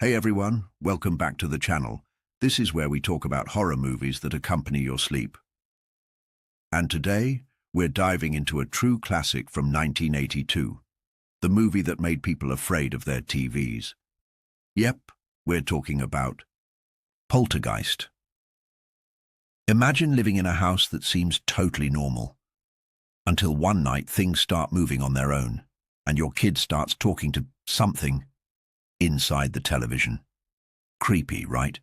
Hey everyone, welcome back to the channel. This is where we talk about horror movies that accompany your sleep. And today, we're diving into a true classic from 1982, the movie that made people afraid of their TVs. Yep, we're talking about Poltergeist. Imagine living in a house that seems totally normal, until one night things start moving on their own, and your kid starts talking to something inside the television. Creepy, right?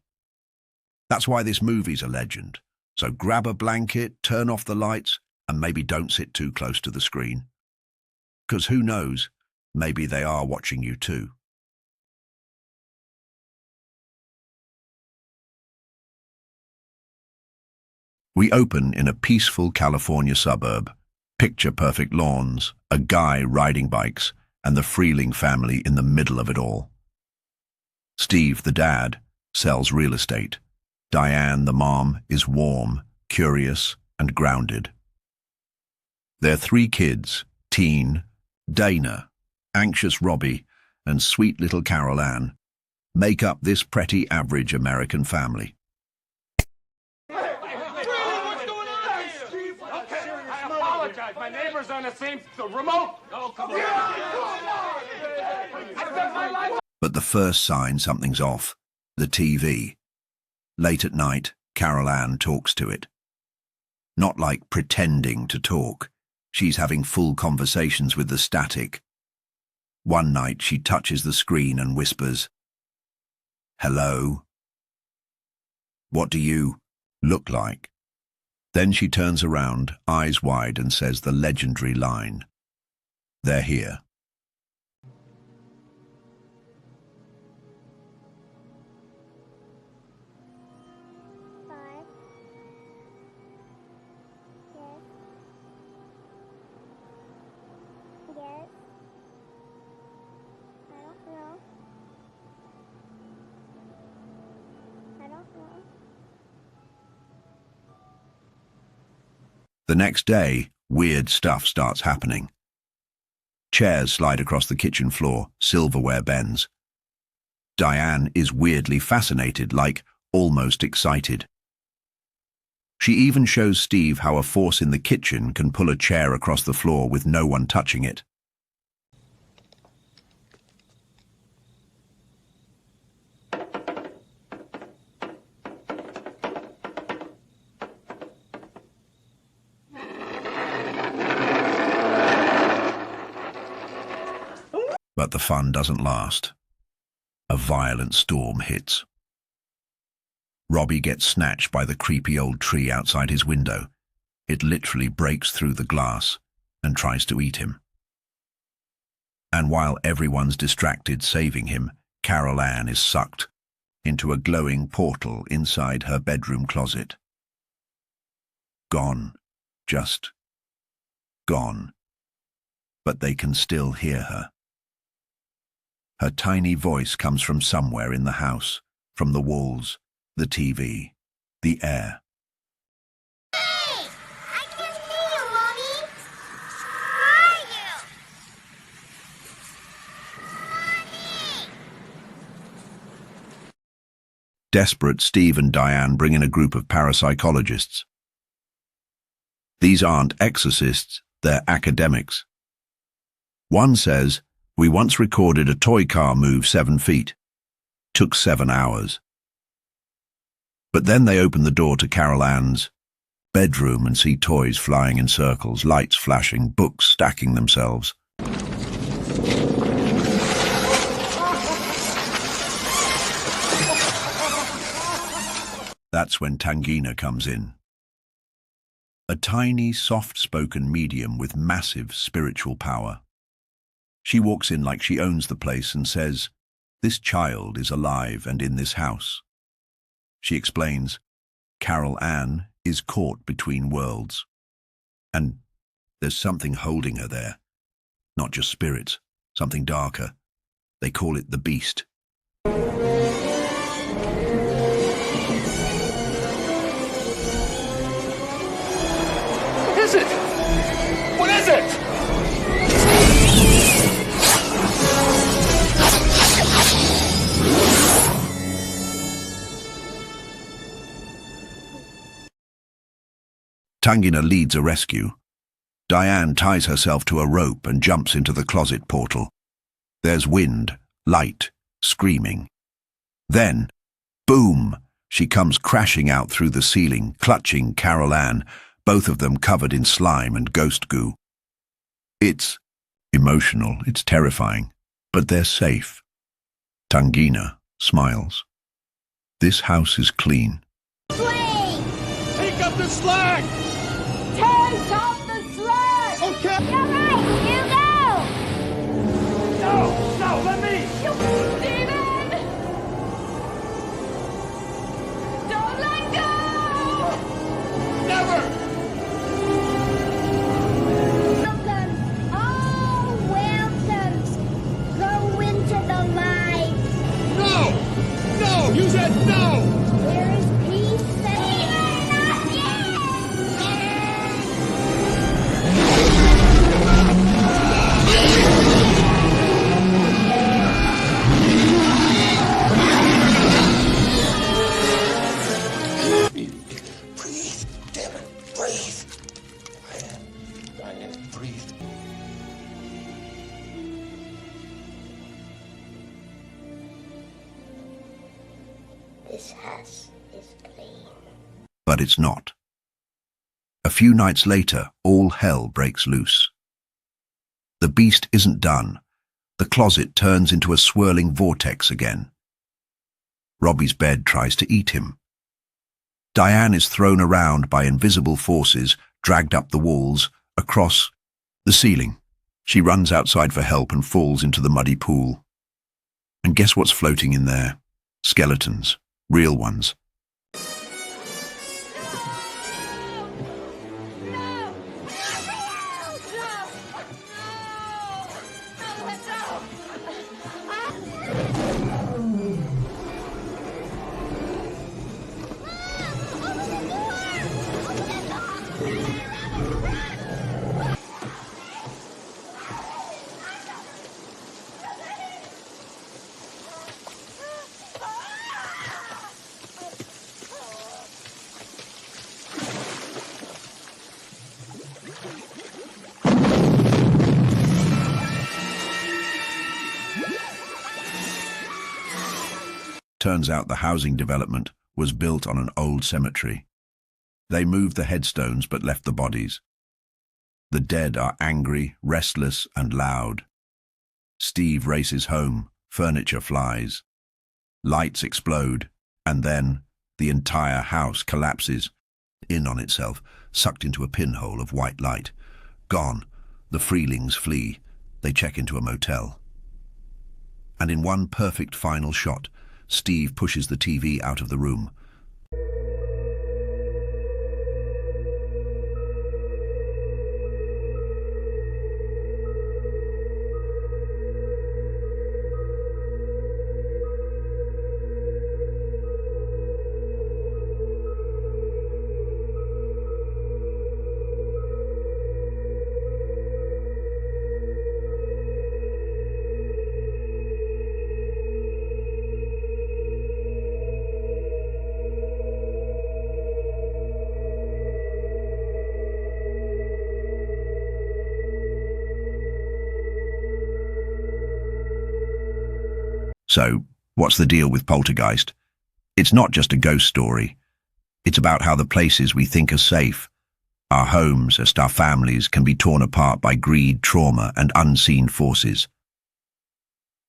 That's why this movie's a legend. So grab a blanket, turn off the lights, and maybe don't sit too close to the screen. 'Cause who knows, maybe they are watching you too. We open in a peaceful California suburb. Picture-perfect lawns, a guy riding bikes, and the Freeling family in the middle of it all. Steve, the dad, sells real estate. Diane, the mom, is warm, curious, and grounded. Their three kids, teen, Dana, anxious Robbie, and sweet little Carol Ann, make up this pretty average American family. What's going on? Steve, okay, I apologize. My neighbor's on the same remote. Oh, come on. I spent my life. But the first sign something's off, the TV. Late at night, Carol Ann talks to it. Not like pretending to talk. She's having full conversations with the static. One night she touches the screen and whispers, "Hello? What do you look like?" Then she turns around, eyes wide, and says the legendary line, "They're here." Yes. I don't know. I don't know. The next day, weird stuff starts happening. Chairs slide across the kitchen floor, silverware bends. Diane is weirdly fascinated, like almost excited. She even shows Steve how a force in the kitchen can pull a chair across the floor with no one touching it. But the fun doesn't last. A violent storm hits. Robbie gets snatched by the creepy old tree outside his window. It literally breaks through the glass and tries to eat him. And while everyone's distracted saving him, Carol Ann is sucked into a glowing portal inside her bedroom closet. Gone. Just gone. But they can still hear her. Her tiny voice comes from somewhere in the house, from the walls, the TV, the air. Hey! I can see you, Mommy! Where are you? Mommy! Desperate, Steve and Diane bring in a group of parapsychologists. These aren't exorcists, they're academics. One says, "We once recorded a toy car move 7 feet. Took 7 hours." But then they open the door to Carol Ann's bedroom and see toys flying in circles, lights flashing, books stacking themselves. That's when Tangina comes in. A tiny, soft-spoken medium with massive spiritual power. She walks in like she owns the place and says, "This child is alive and in this house." She explains, Carol Ann is caught between worlds. And there's something holding her there. Not just spirits, something darker. They call it the beast. What is it? What is it? Tangina leads a rescue. Diane ties herself to a rope and jumps into the closet portal. There's wind, light, screaming. Then, boom! She comes crashing out through the ceiling, clutching Carol Ann, both of them covered in slime and ghost goo. It's emotional, it's terrifying, but they're safe. Tangina smiles. This house is clean. Flame! Take up the slack! Take off the slack! Okay. You're right, you go! No, let me! Steven! Don't let go! Never! Welcome, all welcomes. Go into the light. No! No! You said no! There is peace and not yet! Breathe, damn it, breathe. Diane, breathe. This house is clean. But it's not. A few nights later, all hell breaks loose. The beast isn't done. The closet turns into a swirling vortex again. Robbie's bed tries to eat him. Diane is thrown around by invisible forces, dragged up the walls, across the ceiling. She runs outside for help and falls into the muddy pool. And guess what's floating in there? Skeletons. Real ones. Turns out the housing development was built on an old cemetery. They moved the headstones but left the bodies. The dead are angry, restless, and loud. Steve races home, furniture flies. Lights explode, and then the entire house collapses in on itself, sucked into a pinhole of white light. Gone. The Freelings flee. They check into a motel. And in one perfect final shot, Steve pushes the TV out of the room. So, what's the deal with Poltergeist? It's not just a ghost story. It's about how the places we think are safe, our homes, our families, can be torn apart by greed, trauma, and unseen forces.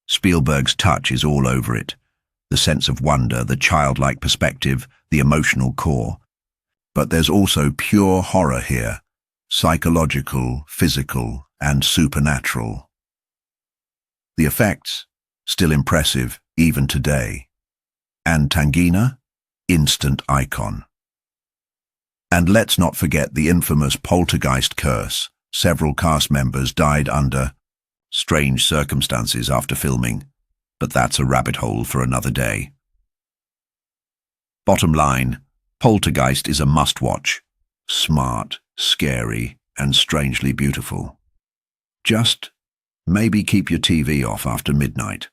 Spielberg's touch is all over it. The sense of wonder, the childlike perspective, the emotional core. But there's also pure horror here. Psychological, physical, and supernatural. The effects, still impressive even today. And Tangina, instant icon. And let's not forget the infamous Poltergeist Curse. Several cast members died under strange circumstances after filming, but that's a rabbit hole for another day. Bottom line, Poltergeist is a must-watch. Smart, scary, and strangely beautiful. Just maybe keep your TV off after midnight.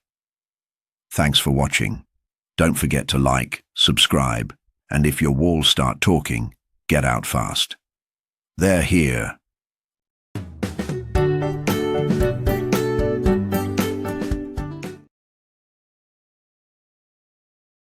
Thanks for watching. Don't forget to like, subscribe, and if your walls start talking, get out fast. They're here.